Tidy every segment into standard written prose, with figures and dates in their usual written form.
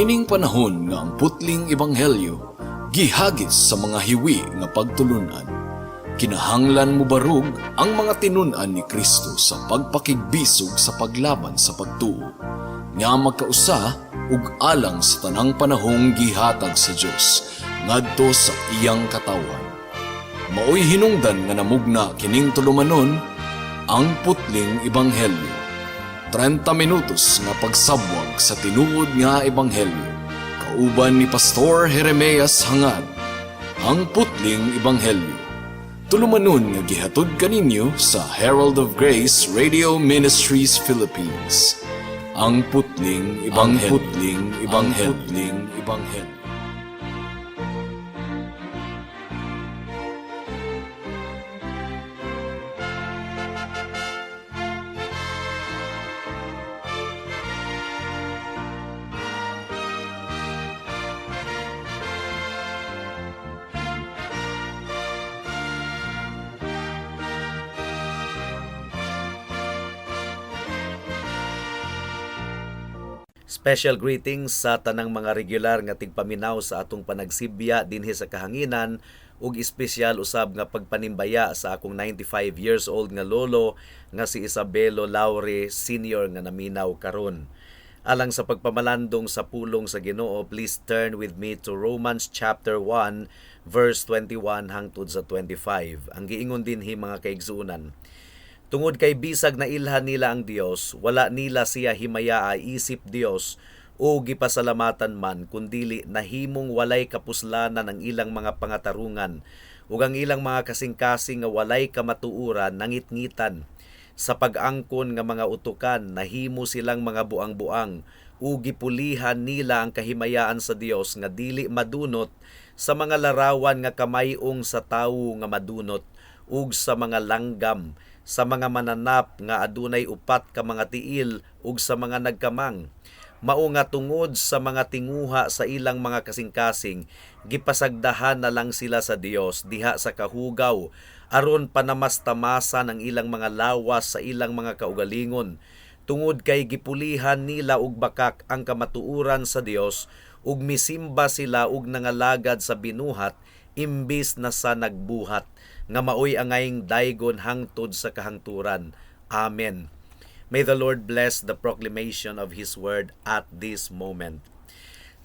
Niining panahon nga ang putling ebanghelyo gihagis sa mga hiwi nga pagtulunan. Kinahanglan mo barug ang mga tinun-an ni Kristo sa pagpakigbisog sa paglaban sa pagtuo, nga magkausa ug alang sa tanang panahong gihatag sa Dios ngadto sa iyang katawan. Maoy hinungdan nga namugna kining tulumanon ang putling ebanghelyo. 30 minutos nga pagsabwag sa tinuod nga ebanghelyo. Kauban ni Pastor Jeremias Hangad, ang putling ebanghelyo. Tulumanon nga gihatod kaninyo sa Herald of Grace Radio Ministries Philippines. Ang putling ebanghelyo. Ang putling ebanghelyo. Special greetings sa tanang mga regular nga tigpaminaw sa atong panagsibya dinhi sa kahanginan ug espesyal usab nga pagpanimbaya sa akong 95 years old nga lolo nga si Isabelo Laure Sr. nga naminaw karon. Alang sa pagpamalandong sa pulong sa Ginoo, please turn with me to Romans chapter 1 verse 21 hangtod sa 25. Ang giingon dinhi mga kaigsuonan, tungod kay bisag na ilhan nila ang Dios, wala nila siya himayaa isip Dios o gipasalamatan man, kundili nahimong walay kapuslanan ang ilang mga pangatarungan ug ang ilang mga kasing-kasing nga walay kamatuuran nangitngitan. Sa pag-angkon nga mga utukan, nahimo silang mga buang-buang ug gipulihan nila ang kahimayaan sa Dios nga dili madunot sa mga larawan nga kamayong sa tawo nga madunot ug sa mga langgam, sa mga mananap nga adunay upat ka mga tiil ug sa mga nagkamang. Mao nga tungod sa mga tinguha sa ilang mga kasing-kasing, gipasagdahan na lang sila sa Dios diha sa kahugaw aron panamastamasan ang ilang mga lawas sa ilang mga kaugalingon. Tungod kay gipulihan nila og bakak ang kamatuuran sa Dios ug misimba sila og nangalagad sa binuhat imbis na sa nagbuhat, nga maoy angayng daygon hangtod sa kahangturan. Amen. May the Lord bless the proclamation of His word at this moment.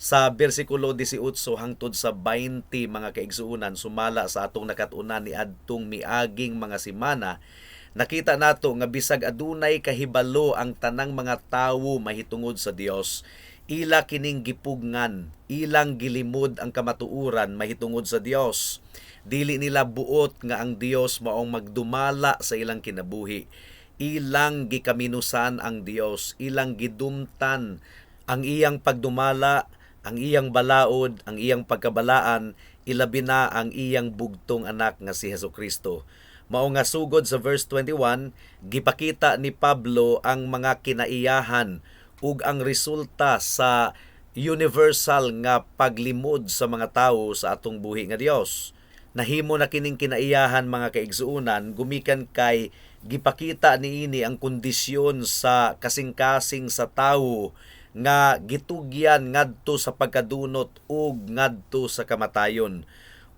Sa bersikulo 18 hangtod sa 20 mga kaigsuonan, sumala sa atong nakatunan ni adtong miaging mga semana, nakita nato nga bisag adunay kahibalo ang tanang mga tawo mahitungod sa Dios, ila kining gipugngan, ilang gilimod ang kamatuuran mahitungod sa Dios. Dili nila buot nga ang Dios maong magdumala sa ilang kinabuhi. Ilang gikaminusan ang Dios, ilang gidumtan ang iyang pagdumala, ang iyang balaod, ang iyang pagkabalaan, ilabi na ang iyang bugtong anak nga si Jesucristo. Mao nga sugod sa verse 21, gipakita ni Pablo ang mga kinaiyahan ug ang resulta sa universal nga paglimod sa mga tawo sa atong buhi nga Dios. Nahimo na kining kinaiyahan mga kaigsuonan gumikan kay gipakita niini ang kondisyon sa kasing-kasing sa tawo nga gitugyan ngadto sa pagkadunot ug ngadto sa kamatayon.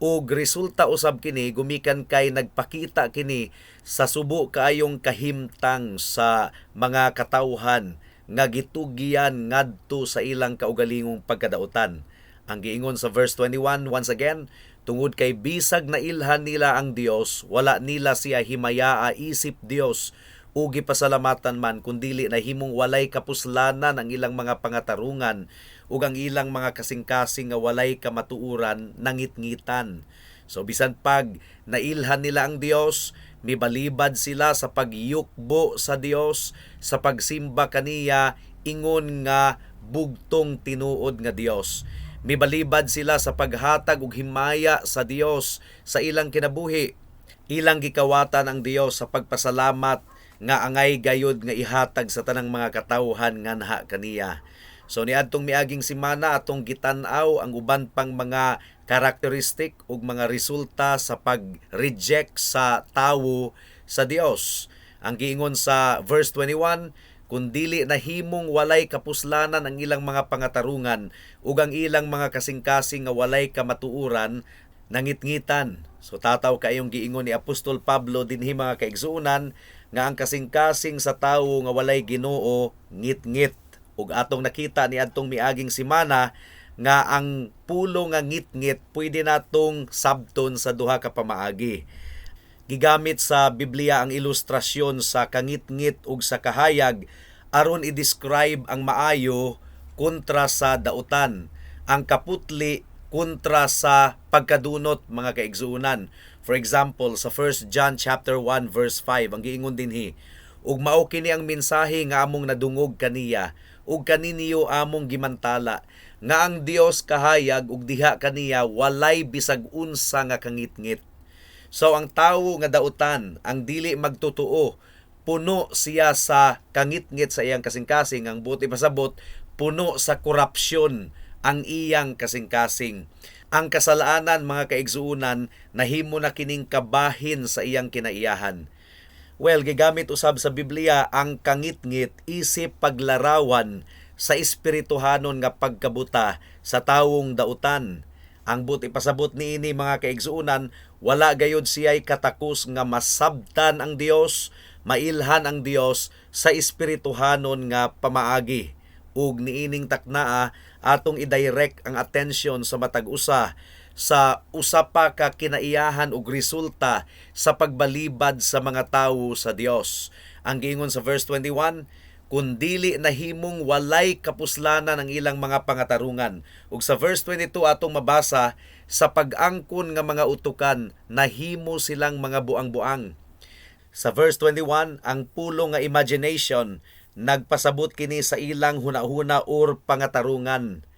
Ug resulta usab kini gumikan kay nagpakita kini sa subo kaayong kahimtang sa mga katawhan nga gitugyan ngadto sa ilang kaugalingong pagkadautan. Ang giingon sa verse 21 once again, tungod kay bisag na ilhan nila ang Dios, wala nila siya himayaa isip Dios o gipasalamatan man, kundili nahimong walay kapuslanan ang ilang mga pangatarungan ug ang ilang mga kasing-kasing nga walay kamatuuran nangitngitan. So bisan pag nailhan nila ang Dios, mibalibad sila sa pagyukbo sa Dios, sa pagsimba kaniya ingon nga bugtong tinuod nga Dios. Mibalibad sila sa paghatag og himaya sa Dios sa ilang kinabuhi. Ilang gikawatan ang Dios sa pagpasalamat nga angay gayud nga ihatag sa tanang mga katawhan nga naha kaniya. So niadtong miaging semana atong gitan-aw ang uban pang mga karakteristik ug mga resulta sa pag-reject sa tawo sa Dios. Ang giingon sa verse 21, kun dili nahimong walay kapuslanan ang ilang mga pangatarungan ug ang ilang mga kasing-kasing nga walay kamatuoran nangitngitan. So tataw kayong giingon ni Apostol Pablo dinhi mga kaigsuonan nga ang kasing-kasing sa tawo nga walay Ginoo ngit-ngit. Ug atong nakita ni adtong miaging semana nga ang pulo nga ngit-ngit pwede natong sabton sa duha ka pamaagi. Gigamit sa Biblia ang ilustrasyon sa kangit-ngit ug sa kahayag aron i-describe ang maayo kontra sa dautan, ang kaputli kontra sa pagkadunot mga kaigsuonan. For example, sa 1 John chapter 1 verse 5 ang giingon dinhi, ug mao kini ang mensahe nga among nadungog kaniya ug kaniniyo among gimantala nga ang Dios kahayag ug diha kaniya walay bisag unsa nga kangit-ngit. So ang tawo nga dautan, ang dili magtotoo, puno siya sa kangit-ngit sa iyang kasing-kasing, ang buti pasabot puno sa korupsyon ang iyang kasing-kasing. Ang kasalanan mga kaigsuonan nahimo na kining kabahin sa iyang kinaiyahan. Well, gigamit usab sa Biblia ang kangit-ngit isip paglarawan sa espirituhanon nga pagkabuta sa tawong dautan. Ang buti pasabot niini mga kaigsuonan, wala gayud siya'y katakos nga masabtan ang Dios, mailhan ang Dios sa espirituhanon nga pamaagi. Ug niining taknaa atong i-direct ang atensyon sa matag usa sa usa pa ka kinaiyahan ug resulta sa pagbalibad sa mga tawo sa Dios. Ang giingon sa verse 21, kun dili nahimong walay kapuslanan ang ilang mga pangatarungan. Ug sa verse 22 atong mabasa, sa pag-angkon nga mga utukan nahimo silang mga buang-buang. Sa verse 21, ang pulo nga imagination nagpasabot kini sa ilang hunahuna or pangatarungan.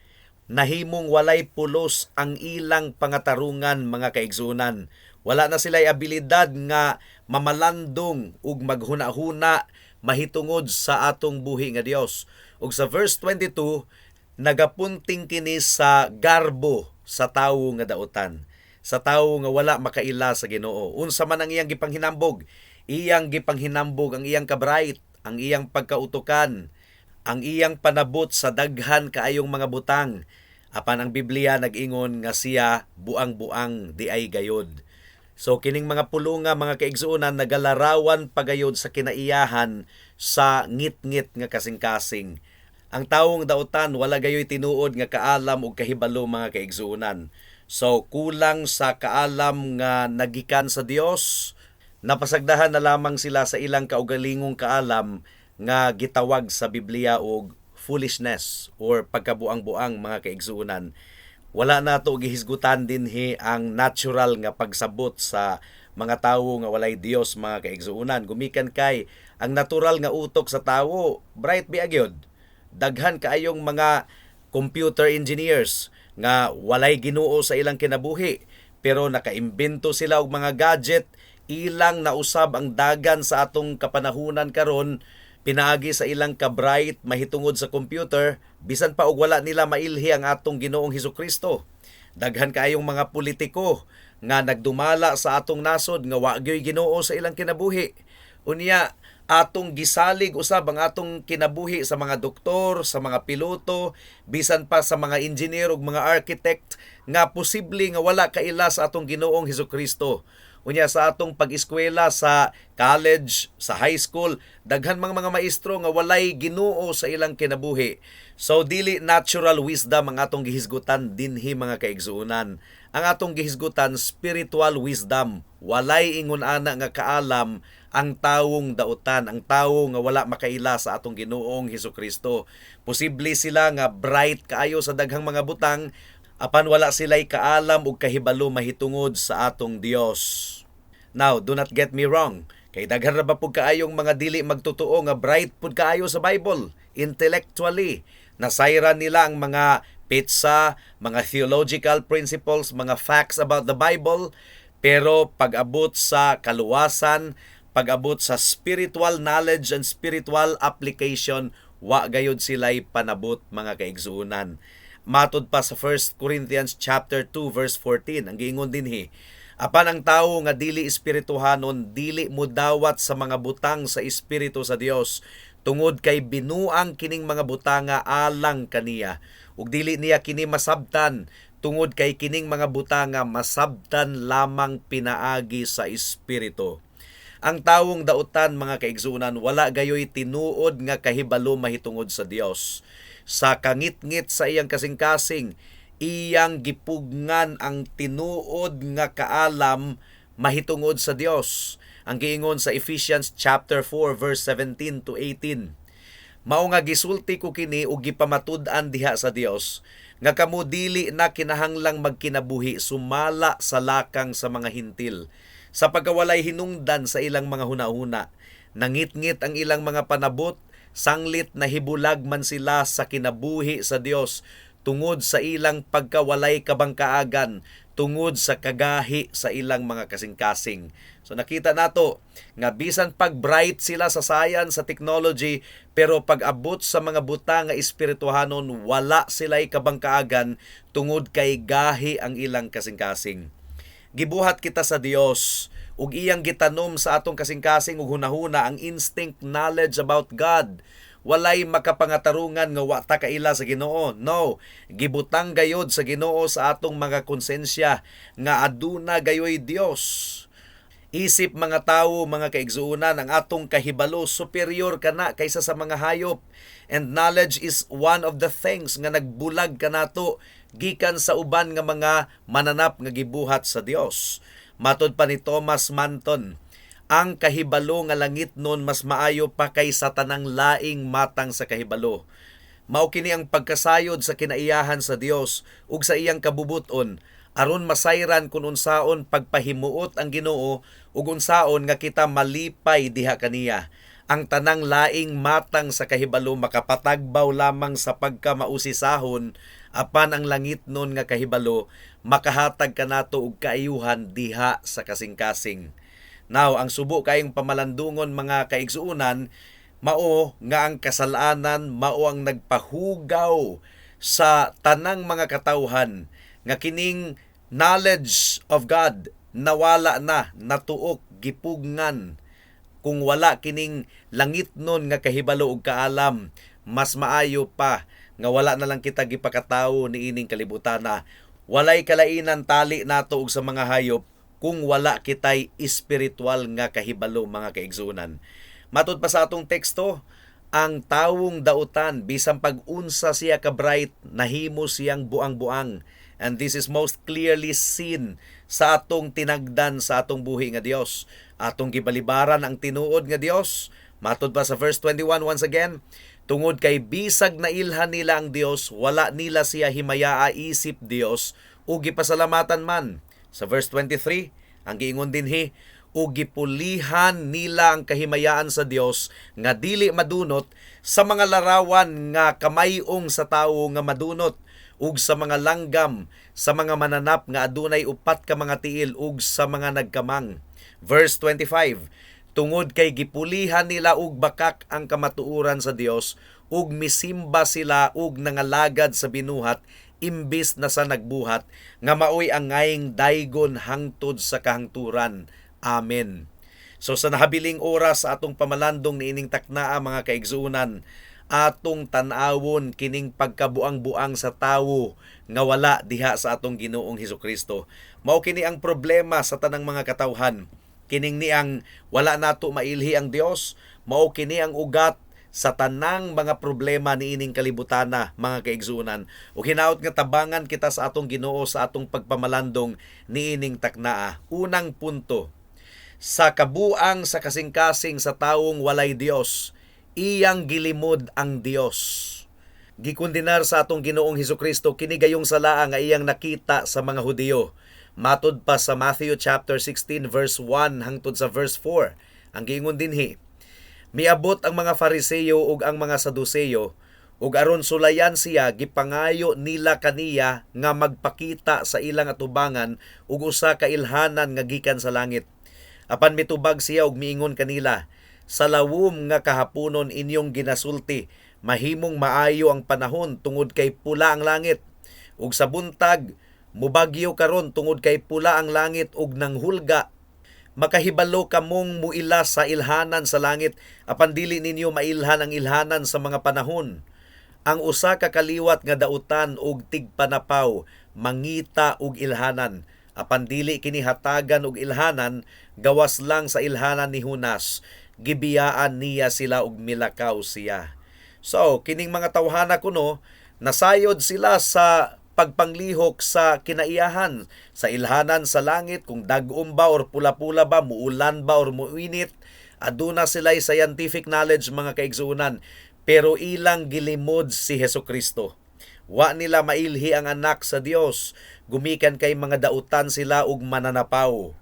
Nahimong walay pulos ang ilang pangatarungan mga kaigsuonan. Wala na sila'y abilidad nga mamalandong ug maghunahuna mahitungod sa atong buhi nga Dios. Ug sa verse 22, nagapunting kini sa garbo sa tawo nga dautan, sa tawo nga wala makaila sa Ginoo. Unsa man ang iyang gipanghinambog? Iyang gipanghinambog ang iyang kabright, ang iyang pagkautukan, ang iyang panabot sa daghan kaayong mga butang. Apan ang Biblia nag-ingon nga siya buang-buang di ay gayod. So kining mga pulunga mga kaigsuonan nagalarawan pagayod sa kinaiyahan sa ngit-ngit nga kasing-kasing. Ang tawong dautan wala gayoy tinuod nga kaalam ug kahibalo mga kaigsuonan. So kulang sa kaalam nga nagikan sa Dios, napasagdahan na lamang sila sa ilang kaugalingong kaalam nga gitawag sa Biblia og foolishness or pagkabuang-buang mga kaigsuonan. Wala na to gihisgutan dinhi ang natural nga pagsabot sa mga tawo nga walay Dios mga kaigsuonan. Gumikan kay ang natural nga utok sa tawo, bright biagyod. Daghan kaayong mga computer engineers nga walay Ginoo sa ilang kinabuhi, pero nakaimbento sila og mga gadget ilang nausab ang dagan sa atong kapanahunan karon. Pinaagi sa ilang ka-bright mahitungod sa computer, bisan pa og wala nila mailhi ang atong Ginoong Hesukristo. Daghan kaayong mga politiko nga nagdumala sa atong nasod nga wa gyoy Ginoo sa ilang kinabuhi. Unya atong gisalig usab ang atong kinabuhi sa mga doktor, sa mga piloto, bisan pa sa mga engineer ug mga architect nga posible nga wala kaila sa atong Ginoong Hesukristo. Unya sa atong pag-eskwela sa college, sa high school, daghan mga maestro nga walay Ginoo sa ilang kinabuhi. So dili natural wisdom ang atong gihisgutan dinhi mga kaigsuonan. Ang atong gihisgutan spiritual wisdom. Walay ingon ana nga kaalam ang tawong dautan, ang tawo nga wala makaila sa atong Ginoong Hesukristo. Posible sila nga bright kaayo sa daghang mga butang, apan wala sila'y kaalam ug kahibalo mahitungod sa atong Dios. Now, do not get me wrong. Kay daghan ra ba pud kaayong mga dili magtotoo nga bright pud kaayo sa Bible, intellectually. Nasayran nila ang mga pizza, mga theological principles, mga facts about the Bible, pero pag-abot sa kaluwasan, pag-abot sa spiritual knowledge and spiritual application, wa gayud sila'y panabot mga kaigsuonan. Matod pa sa 1 Corinthians chapter 2 verse 14, ang giingon dinhi, apan ang tawo nga dili espirituhanon dili mo dawat sa mga butang sa espiritu sa Dios, tungod kay binuang kining mga butanga alang kaniya, ug dili niya kini masabtan tungod kay kining mga butanga masabtan lamang pinaagi sa espiritu. Ang tawong dautan, mga kaigsunan, wala gayoy tinuod nga kahibalo mahitungod sa Dios. Sa kangit-ngit sa iyang kasing-kasing, iyang gipugngan ang tinuod nga kaalam mahitungod sa Dios. Ang giingon sa Ephesians chapter 4 verse 17 to 18. Mao nga gisulti ko kini ug gipamatud-an diha sa Dios nga kamo dili na kinahanglang magkinabuhi sumala sa lakang sa mga hintil sa pagkawalay hinungdan sa ilang mga hunahuna. Nangit-ngit ang ilang mga panabot, sanglit na hibulag man sila sa kinabuhi sa Dios tungod sa ilang pagkawalay kabangkaagan, tungod sa kagahi sa ilang mga kasing-kasing. So nakita nato nga bisan pag bright sila sa science, sa technology, pero pag abot sa mga buta nga espirituhanon, wala sila'y kabangkaagan tungod kay gahi ang ilang kasing-kasing. Gibuhat kita sa Dios ug iyang gitanom sa atong kasing-kasing ug hunahuna ang instinct knowledge about God. Walay makapangatarungan nga wa ta kaila sa Ginoo. No, gibutang gayod sa Ginoo sa atong mga konsensya nga aduna gayoy Dios. Isip mga tawo, mga kaigsuunan, ang atong kahibalo superior kana kaysa sa mga hayop. And knowledge is one of the things nga nagbulag kanato gikan sa uban nga mga mananap nga gibuhat sa Dios. Matod pa ni Thomas Manton, ang kahibalo nga langit nun mas maayo pa kaysa tanang laing matang sa kahibalo. Mao kini ang pagkasayod sa kinaiyahan sa Dios ug sa iyang kabubuton aron masayran kun unsaon pagpahimuot ang Ginoo ug unsaon nga kita malipay diha kaniya. Ang tanang laing matang sa kahibalo makapatagbaw lamang sa pagkamausisahon, apan ang langit nun nga kahibalo makahatag kanato og kaayuhan diha sa kasing-kasing. Now, ang subo kayong pamalandungon, mga kaigsuunan, mao nga ang kasalanan, mao ang nagpahugaw sa tanang mga katawhan nga kining knowledge of God nawala na, natuok, gipugngan. Kung wala kining langit nun nga kahibalo ug kaalam, mas maayo pa nga wala na lang kita gipakatawo niining kalibutana. Walay kalainan tali nato og sa mga hayop kung wala kitay espiritual nga kahibalo, mga kaigsunan. Matod pa sa atong teksto, ang tawong dautan, bisan pag-unsa siya ka-bright, nahimo siyang buang-buang. And this is most clearly seen sa atong tinagdan sa atong buhi nga Dios. Atong gibalibaran ang tinuod nga Dios. Matod pa sa verse 21 once again, tungod kay bisag na ilhan nila ang Dios, wala nila siya himayaa isip Dios o gipasalamatan man. Sa verse 23, ang giingon dinhi, ug gipulihan nila ang kahimayaan sa Dios nga dili madunot sa mga larawan nga kamayong sa tawo nga madunot, ug sa mga langgam, sa mga mananap nga adunay upat ka mga tiil, ug sa mga nagkamang. Verse 25, tungod kay gipulihan nila og bakak ang kamatuoran sa Dios, ug misimba sila og nangalagad sa binuhat imbis na sa nagbuhat, nga maoy ang ngayeng daygon hangtod sa kahangturan. Amen. So sa nahabiling oras sa atong pamalandong niining taknaa, mga kaigsuunan, atong tan-awon kining pagkabuang-buang sa tawo nga wala diha sa atong Ginoong Hesukristo. Mao kini ang problema sa tanang mga katawhan. Kining niang wala nato mailhi ang Dios, mao kini ang ugat sa tanang mga problema niining kalibutana, mga kaigsunan. Ug hinaot nga tabangan kita sa atong Ginoo sa atong pagpamalandong niining taknaa. Unang punto, sa kabuang sa kasing-kasing sa tawong walay Dios, iyang gilimod ang Dios. Gikondenar sa atong Ginoong Hesukristo kini gayong sala nga iyang nakita sa mga Hudiyo. Matod pa sa Matthew chapter 16 verse 1 hangtod sa verse 4, ang giingon dinhi, miabot ang mga Fariseo ug ang mga Saduseyo, ug aron sulayan siya, gipangayo nila kaniya nga magpakita sa ilang atubangan ug usa ka ilhanan nga gikan sa langit. Apan mitubag siya ug miingon kanila, sa lawom nga kahaponon inyong ginasulti, mahimong maayo ang panahon tungod kay pula ang langit, ug sa buntag mubagyo karon tungod kay pula ang langit ug nanghulga. makahibalo kamong muila sa ilhanan sa langit, apan dili ninyo mailhan ang ilhanan sa mga panahon. Ang usa ka kaliwat nga dautan og tigpanapaw mangita og ilhanan, apan dili kini hatagan og ilhanan, gawas lang sa ilhanan ni Jonas, gibiyaan niya sila og milakaw siya. So kining mga tawhana kuno, nasayod sila sa pagpanglihok sa kinaiyahan sa ilhanan sa langit, kung dag-om ba or pula-pula ba, muulan ba or muinit. Aduna sila'y scientific knowledge, mga kaigsuunan, pero ilang gilimod si Hesukristo. Wa nila mailhi ang anak sa Dios, gumikan kay mga dautan sila ug mananapaw.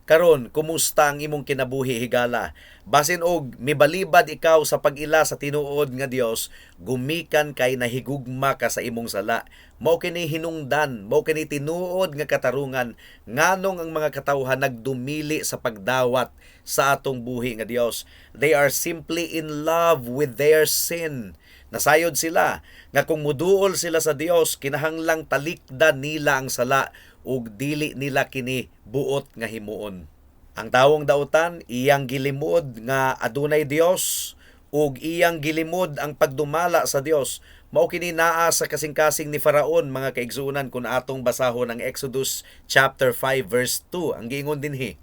Karon, kumusta ang imong kinabuhi, higala? Basin og mibalibad ikaw sa pag-ila sa tinuod nga Dios, gumikan kay nahigugma ka sa imong sala. Mao kini hinungdan, mao kini tinuod nga katarungan, nganong ang mga katawhan nagdumili sa pagdawat sa atong buhi nga Dios. They are simply in love with their sin. Nasayod sila nga kung muduol sila sa Dios, kinahanglang talikdan nila ang sala ug dili nila kini buot nga himuon. Ang tawong dautan iyang gilimod nga adunay Dios ug iyang gilimod ang pagdumala sa Dios. Mao kini naa sa kasing-kasing ni Faraon, mga kaigsuunan, kun atong basahon ang Exodus chapter 5 verse 2. Ang giingon dinhi,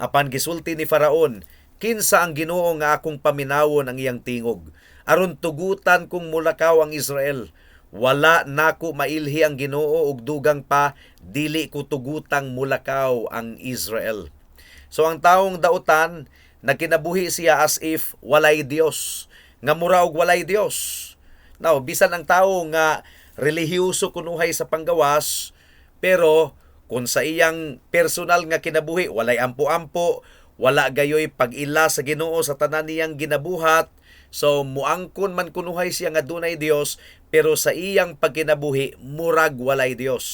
apan gisulti ni Faraon, kinsa ang Ginoo nga akong paminawon ang iyang tingog, aron tugutan kong mulakaw ang Israel. Wala nako mailhi ang Ginoo ug dugang pa dili ko tugutang mulakaw ang Israel. So ang taong dautan nagkinabuhi siya as if walay Dios, nga mura og walay Dios. Now, bisan ang tawo nga relihiyoso kunuhay sa panggawas, pero kung sa iyang personal nga kinabuhi walay ampo-ampo, wala gayoy pag-ila sa Ginoo sa tanan niyang ginabuhat, so muangkon man kunuhay siya nga dunay Dios, pero sa iyang pagkinabuhi murag walay Dios.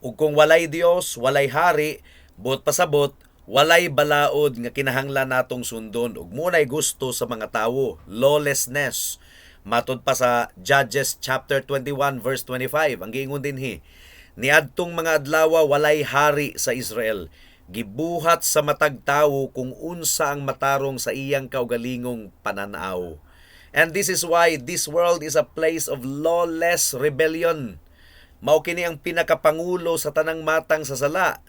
Ug kung walay Dios, walay hari, buot pasabot, walay balaod nga kinahanglan natong sundon, ug munay gusto sa mga tawo, lawlessness. Matod pa sa Judges chapter 21 verse 25, ang giingon dinhi, niadtong mga adlaw walay hari sa Israel, gibuhat sa matag tawo kung unsa ang matarong sa iyang kaugalingong pananaw. And this is why this world is a place of lawless rebellion. Mao kini ang pinakapangulo sa tanang matang sa sala.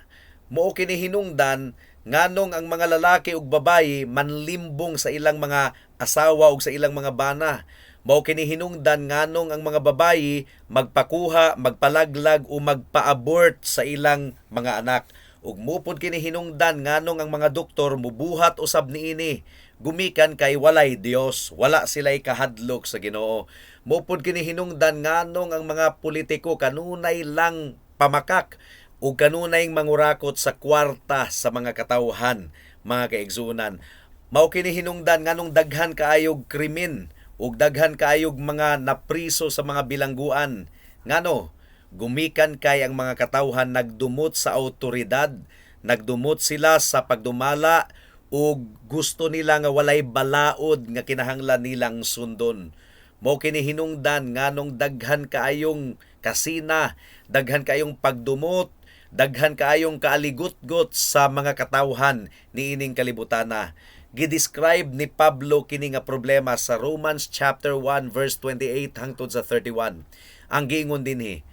Mao kini hinungdan nganong ang mga lalaki ug babayi manlimbong sa ilang mga asawa ug sa ilang mga bana. Mao kini hinungdan nganong ang mga babayi magpakuha, magpalaglag o magpa-abort sa ilang mga anak. Ug mupod kini hinungdan nganong ang mga doktor mubuhat usab niini, gumikan kay walay Dios, wala sila'y kahadlok sa Ginoo. Mupod kini hinungdan nganong ang mga politiko kanunay lang pamakak ug kanunay mangurakot sa kwarta sa mga katawhan, mga kaigsunan. Mao kini hinungdan nganong daghan kaayog krimen ug daghan kaayog mga napriso sa mga bilangguan. Ngano? Gumikan kay ang mga katawhan nagdumot sa awtoridad, nagdumot sila sa pagdumala ug gusto nila nga walay balaod nga kinahanglan nilang sundon. Mao kini hinungdan nganong daghan kaayong kasina, daghan kaayong pagdumot, daghan kaayong kaaligot-got sa mga katawhan niining kalibutana. Gidescribe ni Pablo kini nga problema sa Romans chapter 1 verse 28 hangtod sa 31. Ang giingon dinhi,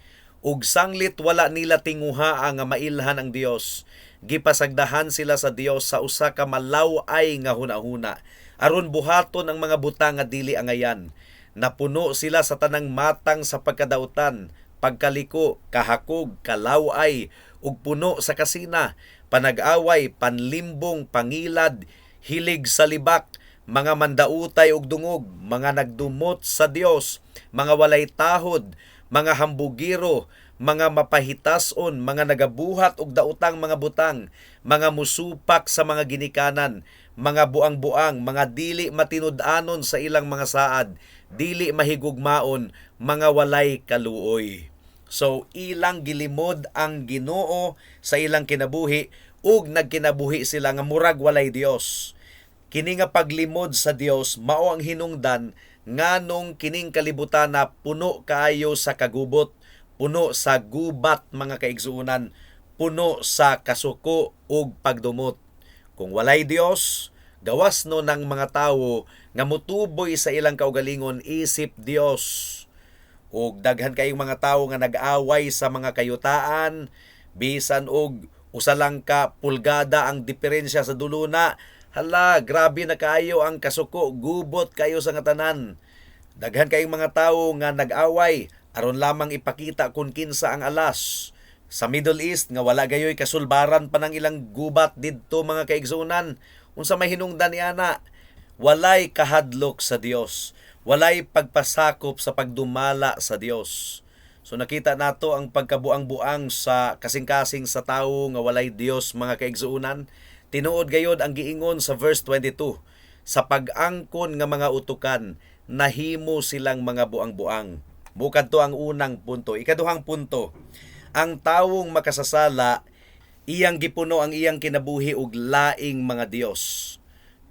ug sanglit wala nila tinguha nga mailhan ang Dios, gipasagdahan sila sa Dios sa usa ka malaw-ay nga hunahuna, aron buhaton ang mga butang nga dili angayan. Napuno sila sa tanang matang sa pagkadautan, pagkaliko, kahakog, kalaw-ay, ug puno sa kasina, panag-away, panlimbong, pangilad, hilig sa libak, mga mandautay og dungog, mga nagdumot sa Dios, mga walay tahod, mga hambugiro, mga mapahitason, mga nagabuhat og daotang mga butang, mga musupak sa mga ginikanan, mga buang-buang, mga dili matinud-anon sa ilang mga saad, dili mahigugmaon, mga walay kaluoy. So ilang gilimod ang Ginoo sa ilang kinabuhi ug nagkinabuhi sila nga murag walay Dios. Kini nga paglimod sa Dios mao ang hinungdan nganong kining kalibutan na puno kaayo sa kagubot, puno sa gubat, mga kaigsuunan, puno sa kasuko ug pagdumot. Kung walay Dios, gawas no ng mga tawo nga mutuboy sa ilang kaugalingon isip Dios. Ug daghan kayong mga tawo nga nag-away sa mga kayutaan, bisan og usa lang ka pulgada ang diferensya sa duluna. Hala, grabe na kayo ang kasuko, gubot kayo sa nga tanan. Daghan kayong mga tawo nga nag-away aron lamang ipakita kung kinsa ang alas. Sa Middle East nga wala gayoy kasulbaran pa ng ilang gubat didto mga kaigsunan. Unsa may hinungdan niana? Walay kahadlok sa Dios. Walay pagpasakop sa pagdumala sa Dios. So nakita nato ang pagkabuang-buang sa kasing-kasing sa tawo nga walay Dios mga kaigsuunan. Tinuod gayod ang giingon sa verse 22. Sa pag-angkon nga mga utukan, nahimo silang mga buang-buang. Bukad to ang unang punto. Ikaduhang punto, ang tawong makasasala, iyang gipuno ang iyang kinabuhi og laing mga Dios.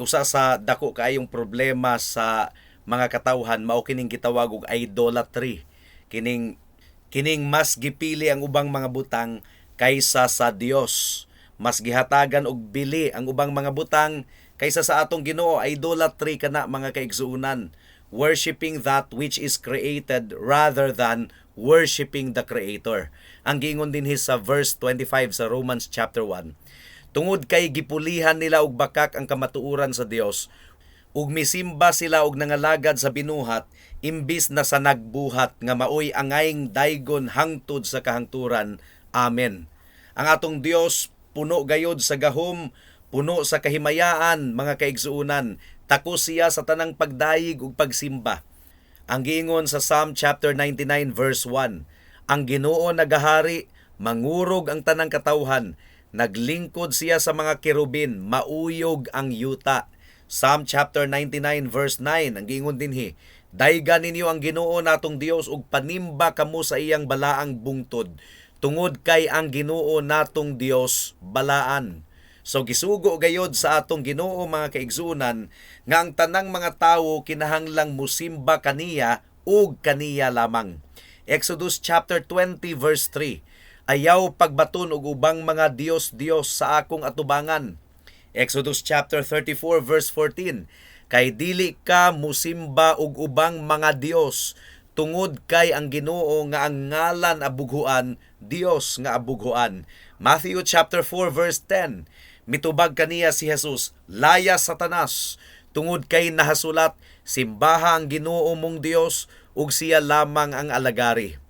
Usa sa dako kaayong problema sa mga katawhan mao kining gitawag og idolatry. Kining mas gipili ang ubang mga butang kaysa sa Dios. Mas gihatagan og bili ang ubang mga butang kaysa sa atong Ginoo. Idolatry kana mga kaigsuunan. Worshipping that which is created rather than worshiping the Creator. Ang giingon dinhi sa verse 25 sa Romans chapter 1. Tungod kay gipulihan nila og bakak ang kamatuoran sa Dios, ug misimba sila og nangalagad sa binuhat, imbis na sa nagbuhat nga maoy angayng daygon hangtod sa kahangturan. Amen. Ang atong Dios puno gayod sa gahom, puno sa kahimayaan mga kaigsuunan. Takos siya sa tanang pagdayig ug pagsimba. Ang giingon sa Psalm chapter 99 verse 1, ang Ginoo nagahari, mangurog ang tanang katawhan, naglingkod siya sa mga kerubin, mauyog ang yuta. Psalm chapter 99 verse 9, ang giingon dinhi, daygan ninyo ang Ginoo natong Dios ug panimba kamo sa iyang balaang bungtod, tungod kay ang Ginoo natong Dios balaan. So gisugo gayod sa atong Ginoo mga kaigsunan nga ang tanang mga tawo kinahanglang musimba kaniya ug kaniya lamang. Exodus chapter 20 verse 3. Ayaw pagbaton og ubang mga Dios sa akong atubangan. Exodus chapter 34 verse 14. Kay dili ka musimba og ubang mga Dios, tungod kay ang Ginoo nga ang ngalan abughuan, Dios nga abughuan. Matthew chapter 4 verse 10. Mitubag kaniya si Jesus, laya Satanas, tungod kay nahasulat, simbaha ang Ginoo mong Dios ug siya lamang ang alagari.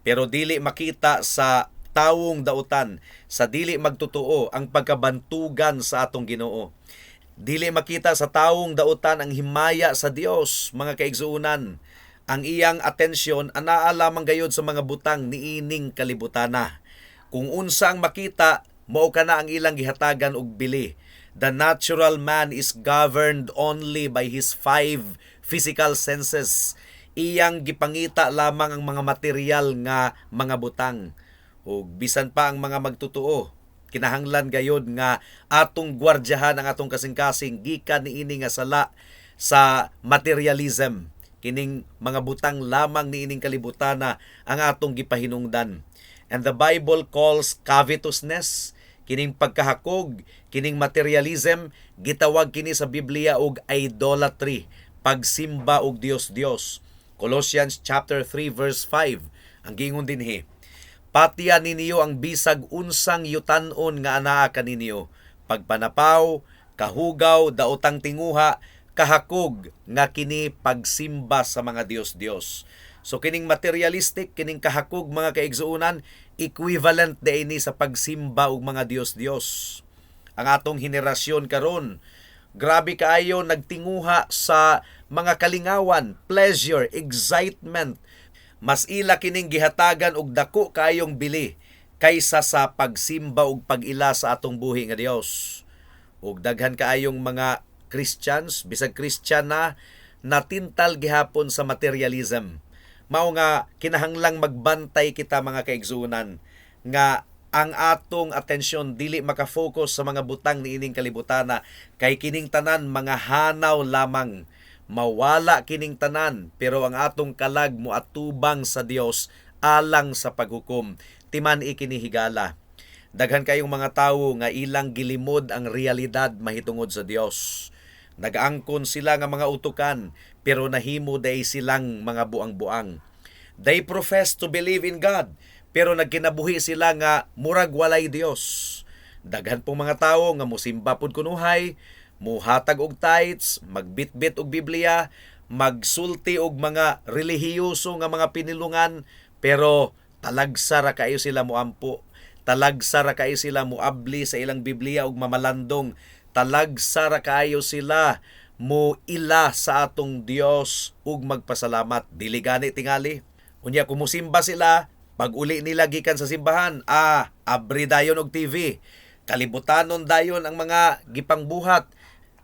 Pero dili makita sa tawong dautan, sa dili magtotoo ang pagkabantugan sa atong Ginoo. Dili makita sa tawong dautan ang himaya sa Dios, mga kaigsuunan. Ang iyang atensyon anaa lamang gayud sa mga butang niining kalibutana. Kung unsa ang makita, mao kana ang ilang gihatagan og bili. The natural man is governed only by his 5 physical senses. Iyang gipangita lamang ang mga material nga mga butang. Ug bisan pa ang mga magtutuo, kinahanglan gayud nga atong gwardyahan ang atong kasing-kasing gikan niini nga sala sa materialism. Kining mga butang lamang niining kalibutana ang atong gipahinungdan. And the Bible calls covetousness, kining pagkahakog, kining materialism, gitawag kini sa Biblia og idolatry, pagsimba og Dios. Colossians chapter 3 verse 5, ang giingon dinhi, patian ninyo ang bisag unsang yutan-on nga anaa kaninyo, pagpanapaw, kahugaw, daotang tinguha, kahakog nga kini pagsimba sa mga Dios. So kining materialistic, kining kahakog mga kaigsuunan, equivalent din sa pagsimba og mga Dios. Ang atong henerasyon karon, grabe kaayo nagtinguha sa mga kalingawan, pleasure, excitement. Mas ila kining gihatagan og dako kaayong bili kaysa sa pagsimba og pag-ila sa atong buhi nga Dios. Ug daghan kaayong mga Christians, bisag Christian na, natintal gihapon sa materialism. Mao nga kinahanglang magbantay kita mga kaigsuunan nga ang atong atensyon dili makafocus sa mga butang niining kalibutana, kay kining tanan mga hanaw lamang. Mawala kining tanan, pero ang atong kalag moatubang sa Dios alang sa paghukom. Timan ikinihigala. Daghan kayong mga tawo nga ilang gilimod ang realidad mahitungod sa Dios. Nagaangkon sila nga mga utukan, pero nahimo day silang mga buang-buang. They profess to believe in God, pero nagkinabuhi sila nga murag walay Dios. Daghan pong mga tawo nga mosimba pud kunuhay, muhatag og tithes, magbitbit og Biblia, magsulti og mga relihiyoso nga mga pinilungan, pero talagsa ra kayo sila moampo. Talagsa ra kayo sila moabli sa ilang Biblia og mamalandong. Talagsa ra kayo sila mo ila sa atong Dios ug magpasalamat. Dili gani tingali. Unya kung musimba sila, pag uli nila gikan sa simbahan, abri dayon og TV. Kalibutanon dayon ang mga gipangbuhat.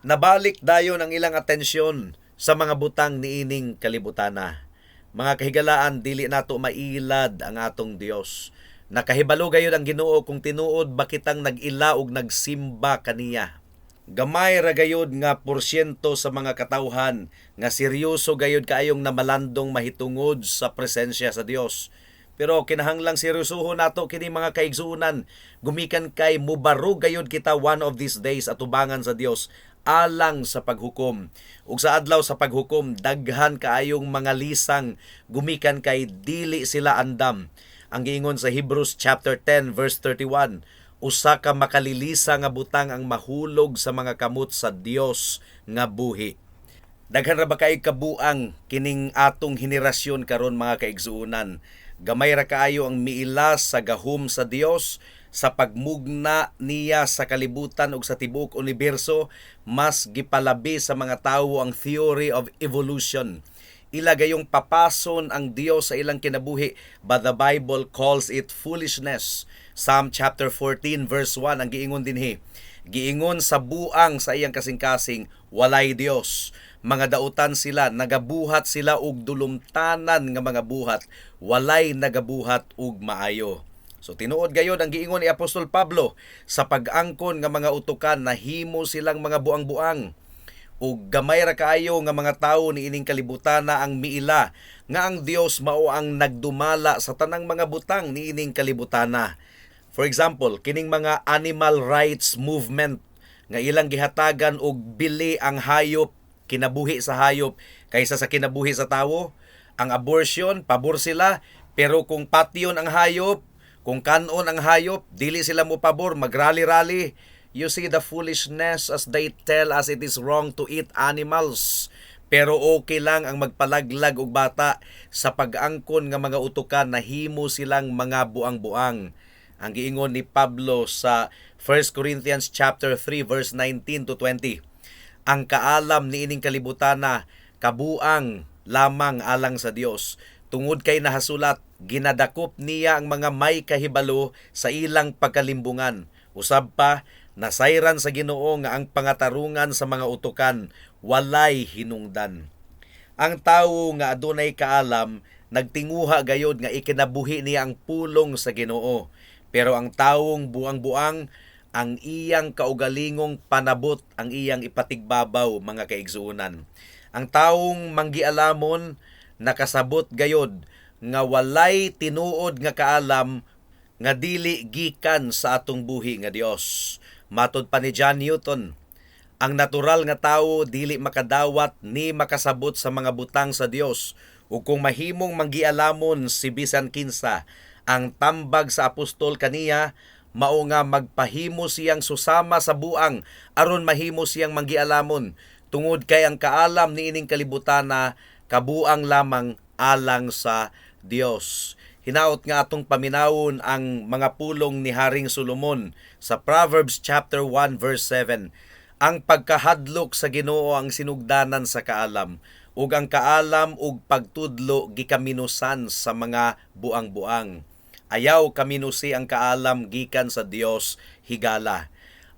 Nabalik dayon ang ilang atensyon sa mga butang niining kalibutana. Mga kahigalaan, dili nato mailad ang atong Dios. Nakahibalo gayud ang Ginoo kung tinuod ba kitang nag-ila ug nagsimba kaniya. Gamay ra gayud nga porsyento sa mga katawhan nga seryoso gayud kaayong namalandong mahitungod sa presensya sa Dios. Pero kinahanglang seryosohon nato kini mga kaigsuonan. Gumikan kay mubarog gayud kita one of these days atubangan sa Dios alang sa paghukom. Ug sa adlaw sa paghukom, daghan kaayong mga lisang gumikan kay dili sila andam. Ang giingon sa Hebrews chapter 10 verse 31, usa ka makalilisa nga butang ang mahulog sa mga kamot sa Dios nga buhi. Daghan ra ba kay kabuang kining atong henerasyon karon mga kaigsuonan. Gamay ra kaayo ang miila sa gahom sa Dios, sa pagmugna niya sa kalibutan ug sa tibuok universo. Mas gipalabi sa mga tawo ang theory of evolution. Ila gayong papason ang Dios sa ilang kinabuhi, but the Bible calls it foolishness. Psalm chapter 14 verse 1 ang giingon dinhi. Giingon sa buang sa iyang kasing-kasing, walay Dios. Mga dautan sila, nagabuhat sila og dulumtanan nga mga buhat, walay nagabuhat og maayo. So tinuod gayod ang giingon ni Apostol Pablo, sa pag-angkon nga mga utukan nahimo silang mga buang-buang. Ug gamay ra kaayo nga mga tawo niining kalibutan na ang miila nga ang Dios mao ang nagdumala sa tanang mga butang niining kalibutana. For example, kining mga animal rights movement nga ilang gihatagan og bili ang hayop, kinabuhi sa hayop kaysa sa kinabuhi sa tawo. Ang abortion, pabor sila, pero kung patyon ang hayop, kung kanon ang hayop, dili sila mo pabor, magrally-rally. You see the foolishness as they tell us it is wrong to eat animals. Pero okay lang ang magpalaglag og bata sa pag-angkon nga mga utukan, nahimo silang mga buang-buang. Ang giingon ni Pablo sa 1 Corinthians chapter 3 verse 19 to 20. Ang kaalam niining kalibutana kabuang lamang alang sa Dios. Tungod kay nahasulat, ginadakop niya ang mga may kahibalo sa ilang pagkalimbungan. Usab pa, nasayran sa Ginoo nga ang pangatarungan sa mga utukan walay hinungdan. Ang tawo nga adunay kaalam nagtinguha gayod nga ikinabuhi niya ang pulong sa Ginoo. Pero ang tawong buang-buang, ang iyang kaugalingong panabot ang iyang ipatigbabaw mga kaigsuonan. Ang tawong manggialamon nakasabot gayod nga walay tinuod nga kaalam nga dili gikan sa atong buhi nga Dios. Matod pa ni John Newton, ang natural nga tawo dili makadawat ni makasabot sa mga butang sa Dios. Ug kung mahimong manggialamon si bisan kinsa, ang tambag sa apostol kaniya mao nga magpahimo siyang susama sa buang aron mahimo siyang manggialamon, tungod kay ang kaalam niining kalibutana kabuang lamang alang sa Dios. Hinaot nga atong paminawon ang mga pulong ni Haring Solomon sa Proverbs chapter 1 verse 7. Ang pagkahadlok sa Ginoo ang sinugdanan sa kaalam, ug ang kaalam ug pagtudlo gikaminusan sa mga buang-buang. Ayaw kaminusi ang kaalam gikan sa Dios higala.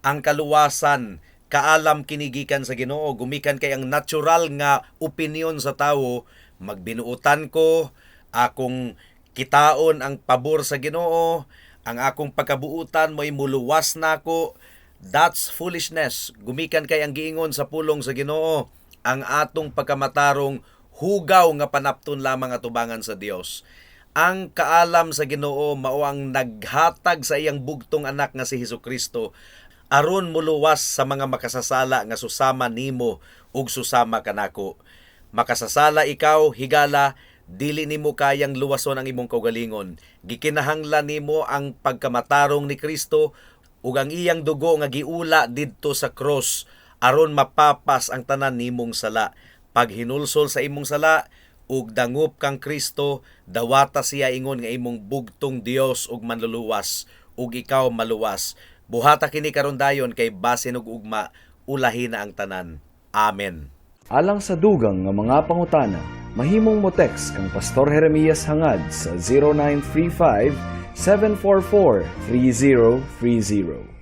Ang kaluwasan, kaalam kinigikan sa Ginoo, gumikan kay ang natural nga opinyon sa tawo, magbinuutan ko, akong kitaon ang pabor sa Ginoo, ang akong pagkabuutan mo'y muluwas nako. That's foolishness. Gumikan kay ang giingon sa pulong sa Ginoo, ang atong pagkamatarong hugaw nga panapton lamang atubangan sa Dios. Ang kaalam sa Ginoo mao ang naghatag sa iyang bugtong anak nga si Hesukristo aron muluwas sa mga makasasala nga susama nimo ug susama kanako. Makasasala ikaw, higala, dili nimo kayang luwason ang imong kaugalingon. Gikinahanglan nimo ang pagkamatarong ni Kristo ug ang iyang dugo nga giula didto sa cross aron mapapas ang tanan nimong sala. Pag hinulsol sa imong sala ug dangop kang Kristo, dawata siya ingon nga imong bugtong Dios ug manluluwas ug ikaw maluwas. Buhata kini karon dayon kay basin ug ugma ulahi na ang tanan. Amen. Alang sa dugang nga mga pangutana, mahimong mo text kang Pastor Jeremias hangad sa 0935 744 3030.